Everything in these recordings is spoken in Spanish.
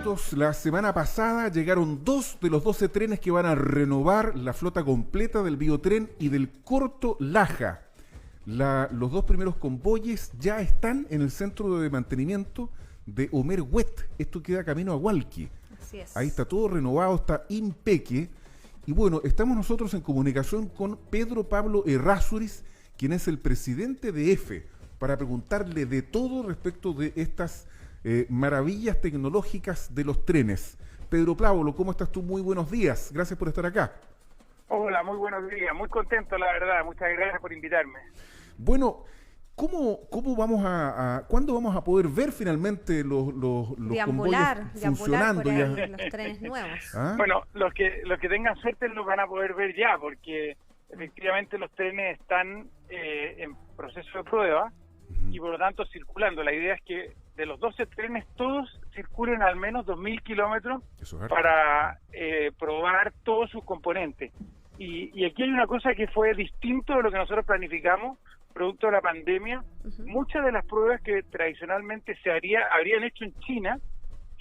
datos. La semana pasada llegaron 2 de los 12 trenes que van a renovar la flota completa del Biotren y del Corto Laja. Los 2 primeros convoyes ya están en el centro de mantenimiento de Omer Huet. Esto queda camino a Hualqui. Así es. Ahí está todo renovado, está impeque. Y bueno, estamos nosotros en comunicación con Pedro Pablo Errázuriz, quien es el presidente de EFE, para preguntarle de todo respecto de estas maravillas tecnológicas de los trenes. Pedro Pablo, ¿cómo estás tú? Muy buenos días. Gracias por estar acá. Hola, muy buenos días. Muy contento, la verdad. Muchas gracias por invitarme. Bueno, ¿cuándo vamos a poder ver finalmente los convoyes funcionando por ya? los trenes nuevos? ¿Ah? Bueno, los que tengan suerte los van a poder ver ya, porque efectivamente los trenes están en proceso de prueba y por lo tanto circulando. La idea es que de los 12 trenes todos circulen al menos 2.000 kilómetros para probar todos sus componentes. Y aquí hay una cosa que fue distinto de lo que nosotros planificamos, producto de la pandemia. Muchas de las pruebas que tradicionalmente habrían hecho en China,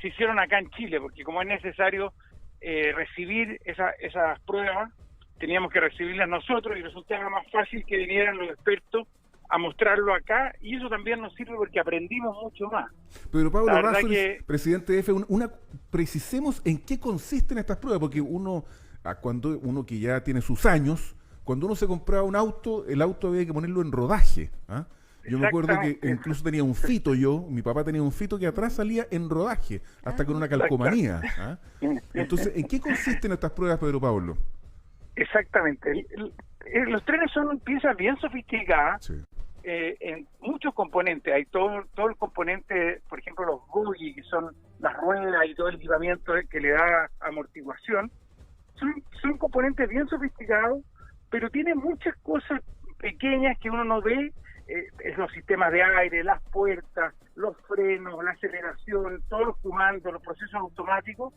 se hicieron acá en Chile, porque como es necesario recibir esas pruebas, teníamos que recibirlas nosotros y resultaba más fácil que vinieran los expertos a mostrarlo acá, y eso también nos sirve porque aprendimos mucho más. Pedro Pablo Errázuriz, presidente de EFE, precisemos en qué consisten estas pruebas, porque cuando uno que ya tiene sus años, cuando uno se compraba un auto, el auto había que ponerlo en rodaje. ¿Ah? Yo me acuerdo que incluso tenía un Fito mi papá tenía un Fito que atrás salía en rodaje, hasta con una calcomanía. ¿Ah? Entonces, ¿en qué consisten estas pruebas, Pedro Pablo? Exactamente. Los trenes son piezas bien sofisticadas, Sí. En muchos componentes. Hay todo el componente, por ejemplo, los bogies, que son las ruedas y todo el equipamiento que le da amortiguación. Son componentes bien sofisticados, pero tienen muchas cosas pequeñas que uno no ve. Los sistemas de aire, las puertas, los frenos, la aceleración, todos los comandos, los procesos automáticos,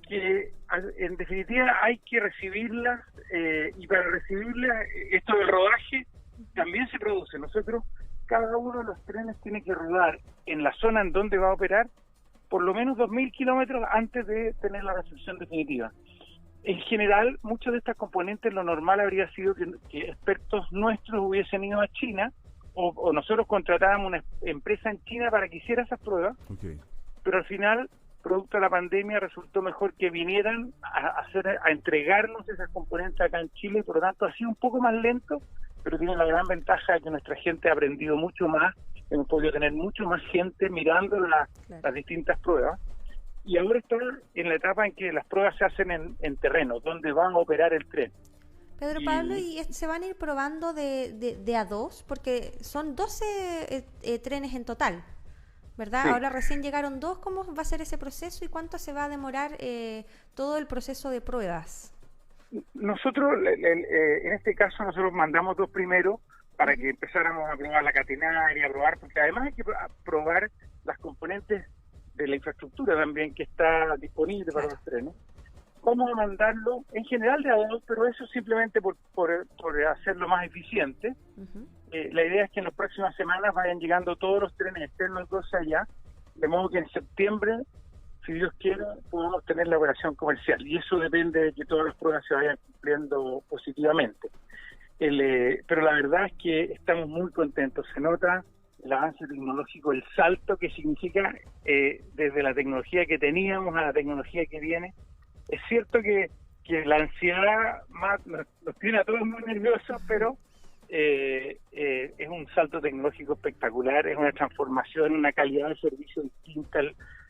que en definitiva hay que recibirlas, y para recibirlas, esto del rodaje también se produce. Nosotros, cada uno de los trenes tiene que rodar en la zona en donde va a operar por lo menos 2.000 kilómetros antes de tener la recepción definitiva. En general, muchos de estas componentes, lo normal habría sido que expertos nuestros hubiesen ido a China, o nosotros contratábamos una empresa en China para que hiciera esas pruebas, pero al final, producto de la pandemia, resultó mejor que vinieran a entregarnos esas componentes acá en Chile, y por lo tanto ha sido un poco más lento, pero tiene la gran ventaja de que nuestra gente ha aprendido mucho más, hemos podido tener mucho más gente mirando las distintas pruebas, y ahora está en la etapa en que las pruebas se hacen en terreno, donde van a operar el tren. Pedro Pablo, ¿y se van a ir probando de a dos? Porque son 12 trenes en total, ¿verdad? Sí. Ahora recién llegaron 2. ¿Cómo va a ser ese proceso y cuánto se va a demorar todo el proceso de pruebas? Nosotros, en este caso, nosotros mandamos 2 primero para que empezáramos a probar la catenaria, porque además hay que probar las componentes de la infraestructura también que está disponible para los trenes. Vamos a mandarlo en general de a 2, pero eso simplemente por hacerlo más eficiente. La idea es que en las próximas semanas vayan llegando todos los trenes externos allá, de modo que en septiembre, si Dios quiere, podamos tener la operación comercial. Y eso depende de que todas las pruebas se vayan cumpliendo positivamente. Pero la verdad es que estamos muy contentos. Se nota el avance tecnológico, el salto que significa desde la tecnología que teníamos a la tecnología que viene. Es cierto que la ansiedad nos tiene a todos muy nerviosos, pero es un salto tecnológico espectacular, es una transformación, una calidad de servicio distinta,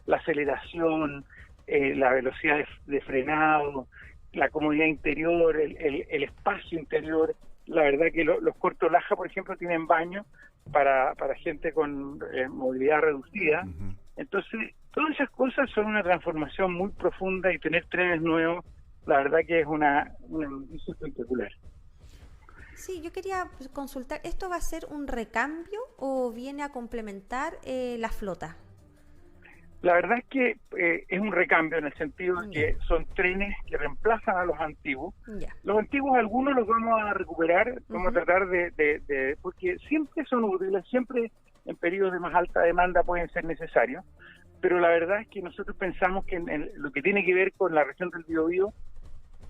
la aceleración, la velocidad de frenado, la comodidad interior, el espacio interior. La verdad que los Corto Laja, por ejemplo, tienen baño para gente con movilidad reducida. Entonces, todas esas cosas son una transformación muy profunda, y tener trenes nuevos, la verdad que es una noticia espectacular. Sí, yo quería consultar, ¿esto va a ser un recambio o viene a complementar la flota? La verdad es que es un recambio en el sentido de que son trenes que reemplazan a los antiguos. Los antiguos, algunos los vamos a recuperar, vamos a tratar de porque siempre son útiles, siempre en periodos de más alta demanda pueden ser necesarios, pero la verdad es que nosotros pensamos que en lo que tiene que ver con la región del Biobío,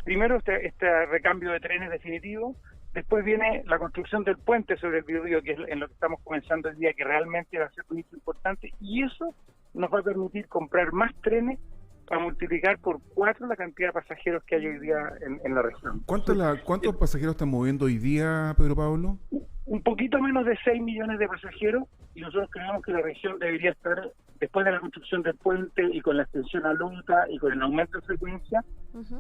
primero este recambio de trenes definitivo, después viene la construcción del puente sobre el Biobío, que es en lo que estamos comenzando el día, que realmente va a ser un hito importante, y eso nos va a permitir comprar más trenes para multiplicar por 4 la cantidad de pasajeros que hay hoy día en la región. ¿Cuántos pasajeros están moviendo hoy día, Pedro Pablo? Un poquito menos de 6 millones de pasajeros, y nosotros creemos que la región debería estar, después de la construcción del puente y con la extensión a Lota y con el aumento de frecuencia,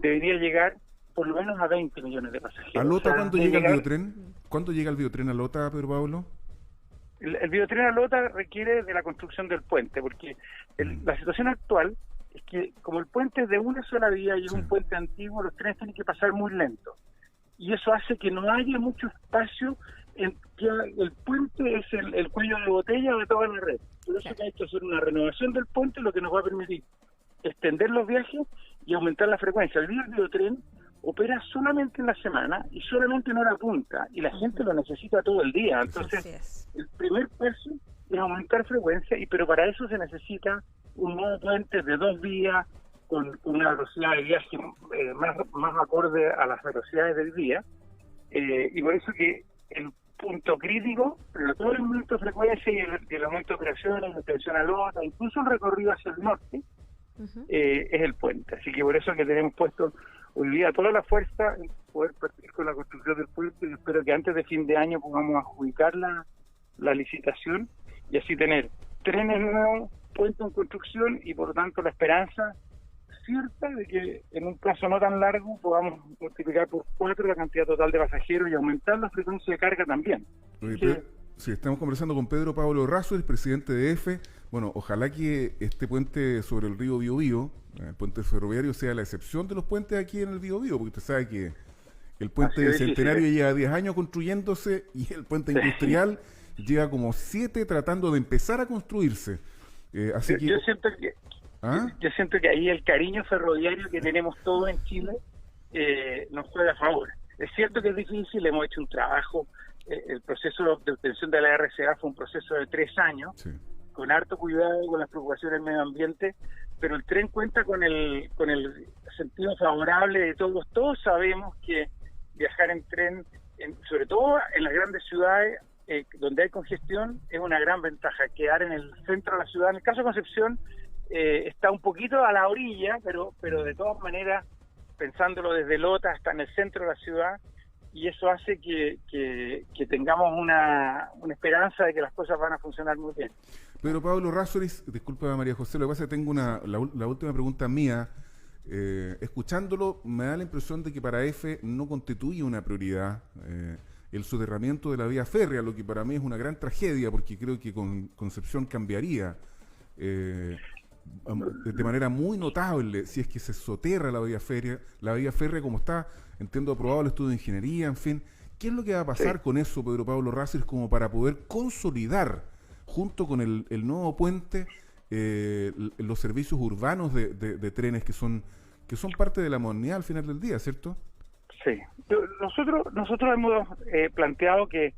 debería llegar por lo menos a 20 millones de pasajeros. ¿A Lota cuándo llega el biotren? ¿Cuándo llega el biotren a Lota, Pedro Pablo? El biotren a Lota requiere de la construcción del puente, porque la situación actual es que como el puente es de una sola vía y es un puente antiguo, los trenes tienen que pasar muy lento. Y eso hace que no haya mucho espacio, en que el puente es el cuello de botella de toda la red. Por eso que hay que hacer una renovación del puente, lo que nos va a permitir extender los viajes y aumentar la frecuencia. El biotren opera solamente en la semana y solamente en hora punta, y la gente lo necesita todo el día. Entonces, el primer paso es aumentar frecuencia, pero para eso se necesita un nuevo puente de 2 vías con una velocidad de viaje más acorde a las velocidades del día, y por eso que el punto crítico, pero todo el aumento de frecuencia y el aumento de operaciones, la extensión a Lota, incluso el recorrido hacia el norte, es el puente. Así que por eso que tenemos puesto hoy día toda la fuerza en poder partir con la construcción del puente, y espero que antes de fin de año podamos adjudicar la licitación y así tener trenes nuevos, puente en construcción, y por lo tanto la esperanza cierta de que en un plazo no tan largo podamos multiplicar por 4 la cantidad total de pasajeros y aumentar la frecuencia de carga también. Sí, estamos conversando con Pedro Pablo Razo, el presidente de EFE. Bueno, ojalá que este puente sobre el río Biobío, el puente ferroviario, sea la excepción de los puentes aquí en el Biobío, porque usted sabe que el puente Centenario lleva 10 años construyéndose y el puente industrial lleva como 7 tratando de empezar a construirse. Así que... Yo siento que ahí el cariño ferroviario que tenemos todos en Chile nos juega a favor. Es cierto que es difícil, hemos hecho un trabajo, el proceso de obtención de la RCA fue un proceso de 3 años, con harto cuidado, con las preocupaciones del medio ambiente, pero el tren cuenta con el sentido favorable de todos. Todos sabemos que viajar en tren, sobre todo en las grandes ciudades, donde hay congestión, es una gran ventaja. Quedar en el centro de la ciudad, en el caso de Concepción, está un poquito a la orilla, pero de todas maneras, pensándolo desde Lota hasta en el centro de la ciudad, y eso hace que tengamos una esperanza de que las cosas van a funcionar muy bien. Pedro Pablo Razzoris, disculpa María José, lo que pasa es que tengo la última pregunta mía. Escuchándolo, me da la impresión de que para EFE no constituye una prioridad el soterramiento de la vía férrea, lo que para mí es una gran tragedia, porque creo que Concepción cambiaría de manera muy notable si es que se soterra la vía férrea como está, entiendo, aprobado el estudio de ingeniería, en fin. ¿Qué es lo que va a pasar con eso, Pedro Pablo Razzoris, como para poder consolidar junto con el nuevo puente los servicios urbanos de trenes que son parte de la modernidad al final del día, ¿cierto? Sí. Nosotros hemos planteado que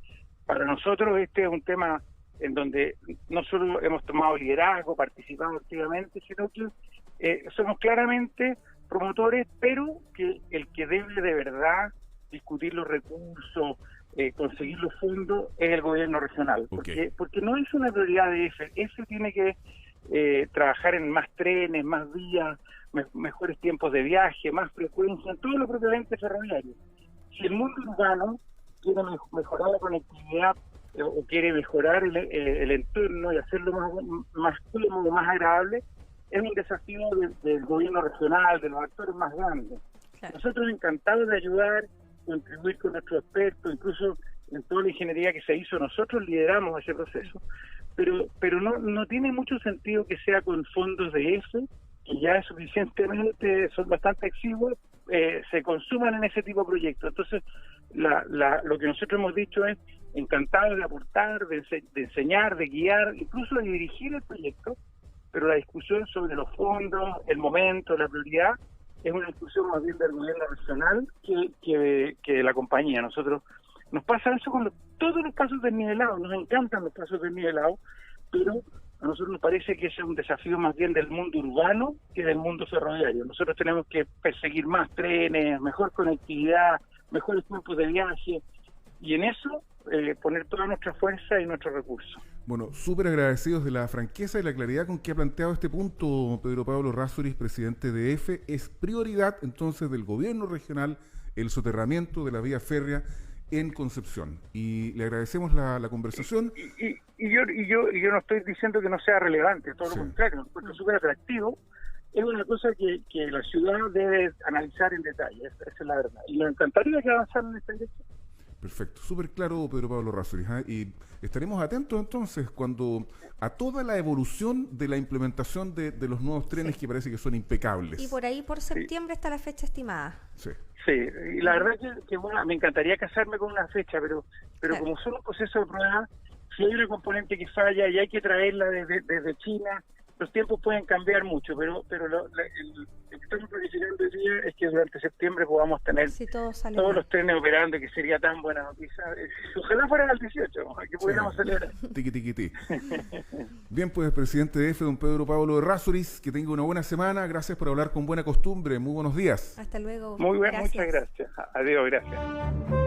para nosotros este es un tema en donde no solo hemos tomado liderazgo, participado activamente, sino que somos claramente promotores, pero que el que debe de verdad discutir los recursos, conseguir los fondos, es el gobierno regional. Porque no es una prioridad de EFE. EFE tiene que trabajar en más trenes, más vías, mejores tiempos de viaje, más frecuencia, en todo lo propiamente ferroviario. Si el mundo urbano quiere mejorar la conectividad o quiere mejorar el entorno y hacerlo más cómodo, más agradable, es un desafío del gobierno regional, de los actores más grandes. Claro. Nosotros encantados de ayudar, contribuir con nuestros expertos, incluso en toda la ingeniería que se hizo, nosotros lideramos ese proceso, pero no tiene mucho sentido que sea con fondos de EFE, que ya es suficientemente, son bastante exiguos, se consuman en ese tipo de proyectos. Entonces, lo que nosotros hemos dicho es encantados de aportar, de enseñar, de guiar, incluso de dirigir el proyecto, pero la discusión sobre los fondos, el momento, la prioridad, es una discusión más bien del gobierno regional que de la compañía. Nosotros nos pasa eso con todos los pasos desnivelados, nos encantan los pasos desnivelados, pero A nosotros nos parece que ese es un desafío más bien del mundo urbano que del mundo ferroviario. Nosotros tenemos que perseguir más trenes, mejor conectividad, mejores tiempos de viaje, y en eso poner toda nuestra fuerza y nuestros recursos. Bueno, súper agradecidos de la franqueza y la claridad con que ha planteado este punto Pedro Pablo Errázuriz, presidente de EFE. Es prioridad entonces del gobierno regional el soterramiento de la vía férrea en Concepción. Y le agradecemos la conversación. Y yo no estoy diciendo que no sea relevante, todo lo contrario, lo encuentro súper atractivo. Es una cosa que la ciudad debe analizar en detalle, esa es la verdad. Y nos encantaría que avanzaran en esta dirección. Perfecto, súper claro Pedro Pablo Errázuriz, ¿eh? Y estaremos atentos entonces cuando a toda la evolución de la implementación de los nuevos trenes que parece que son impecables. Y por ahí por septiembre está la fecha estimada. Sí. Sí, y la verdad que bueno, me encantaría casarme con una fecha, pero claro, como son un proceso de prueba, si hay una componente que falla y hay que traerla desde China, los tiempos pueden cambiar mucho, pero lo que estamos planificando hoy día es que durante septiembre podamos tener todos los trenes operando, que sería tan buena noticia. Ojalá fuera el 18, que pudiéramos celebrar. Tiqui. Bien, pues, presidente de EFE, don Pedro Pablo Errázuriz, que tenga una buena semana. Gracias por hablar con buena costumbre. Muy buenos días. Hasta luego. Muy bien, muchas gracias. Adiós, gracias.